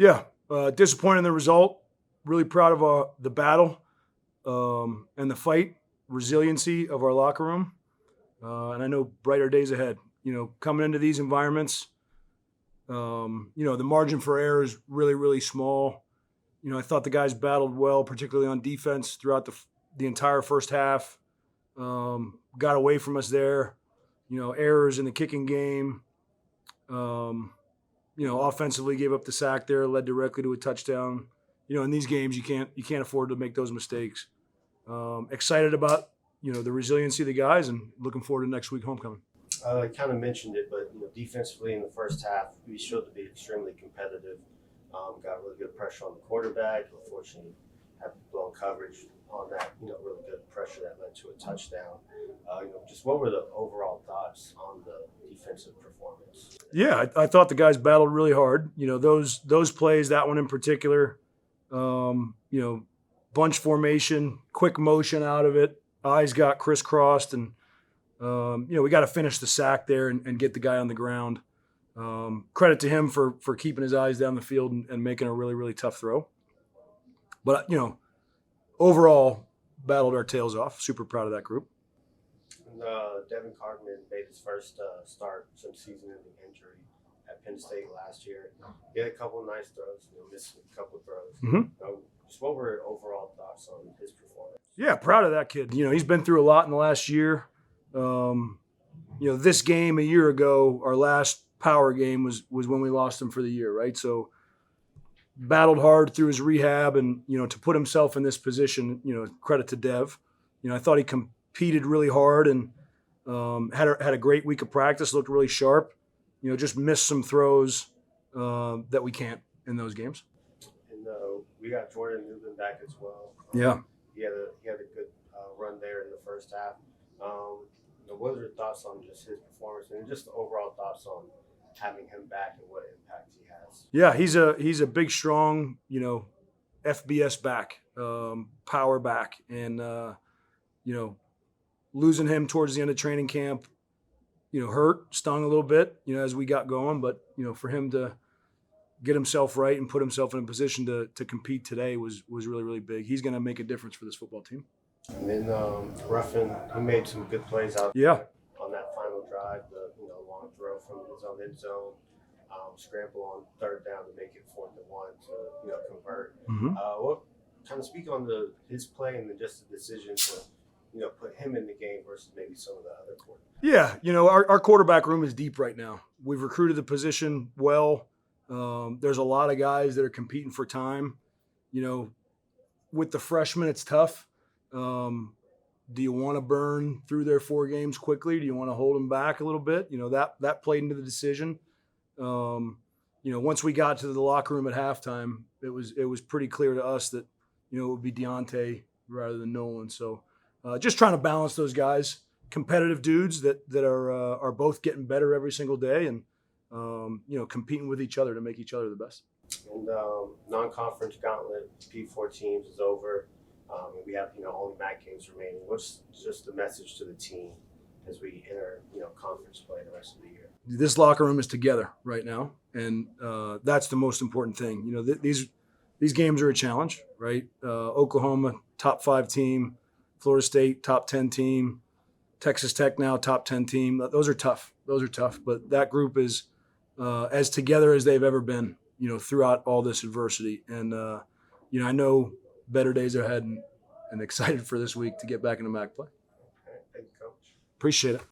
Yeah, disappointed in the result. Really proud of the battle and the fight, resiliency of our locker room. And I know brighter days ahead. Coming into these environments, the margin for error is really, really small. I thought the guys battled well, particularly on defense throughout the entire first half. Got away from us there. Errors in the kicking game. Offensively gave up the sack there, led directly to a touchdown. In these games, you can't afford to make those mistakes. Excited about the resiliency of the guys, and looking forward to next week homecoming. I kind of mentioned it, but defensively in the first half, we showed to be extremely competitive. Got really good pressure on the quarterback. Unfortunately, had blown coverage on that. Really good pressure that led to a touchdown. Just what were the overall thoughts on the defensive performance? Yeah, I thought the guys battled really hard. Those plays, that one in particular. Bunch formation, quick motion out of it. Eyes got crisscrossed, and we got to finish the sack there and get the guy on the ground. Credit to him for keeping his eyes down the field and making a really, really tough throw. But overall, battled our tails off. Super proud of that group. And, Devin Carney made his first start since season-ending injury at Penn State last year. He had a couple of nice throws, missed a couple of throws. Mm-hmm. Just what were your overall thoughts on his performance? Yeah, proud of that kid. He's been through a lot in the last year. This game a year ago, our last power game was when we lost him for the year, right? So battled hard through his rehab, and to put himself in this position, credit to Dev. I thought he competed really hard and had a great week of practice. Looked really sharp. Just missed some throws that we can't in those games. And we got Jordan Newman back as well. Yeah, he had a good run there in the first half. What are your thoughts on just his performance and just the overall thoughts on having him back and what impact he has? Yeah, he's a big, strong, FBS back, power back, and losing him towards the end of training camp, stung a little bit, as we got going. But for him to get himself right and put himself in a position to compete today was really, really big. He's going to make a difference for this football team. And then Ruffin, he made some good plays out there on that final drive. The long throw from his own end zone, scramble on third down to make it 4th and 1 to convert. Mm-hmm. What kind of speak on his play and just the decision to put him in the game versus maybe some of the other quarterbacks? Yeah, our quarterback room is deep right now. We've recruited the position well. There's a lot of guys that are competing for time. With the freshmen, it's tough. Do you want to burn through their 4 games quickly? Do you want to hold them back a little bit? That played into the decision. Once we got to the locker room at halftime, it was pretty clear to us that, it would be Deontay rather than Nolan. So just trying to balance those guys, competitive dudes that are both getting better every single day and, competing with each other to make each other the best. And non-conference gauntlet, P4 teams is over. We have, only MAC games remaining. What's just the message to the team as we enter, conference play the rest of the year? This locker room is together right now, and that's the most important thing. These games are a challenge, right? Oklahoma, top 5 team. Florida State, top 10 team. Texas Tech now, top 10 team. Those are tough. But that group is as together as they've ever been, throughout all this adversity. And, I know better days are ahead and excited for this week to get back into MAC play. Okay. Thank you, Coach. Appreciate it.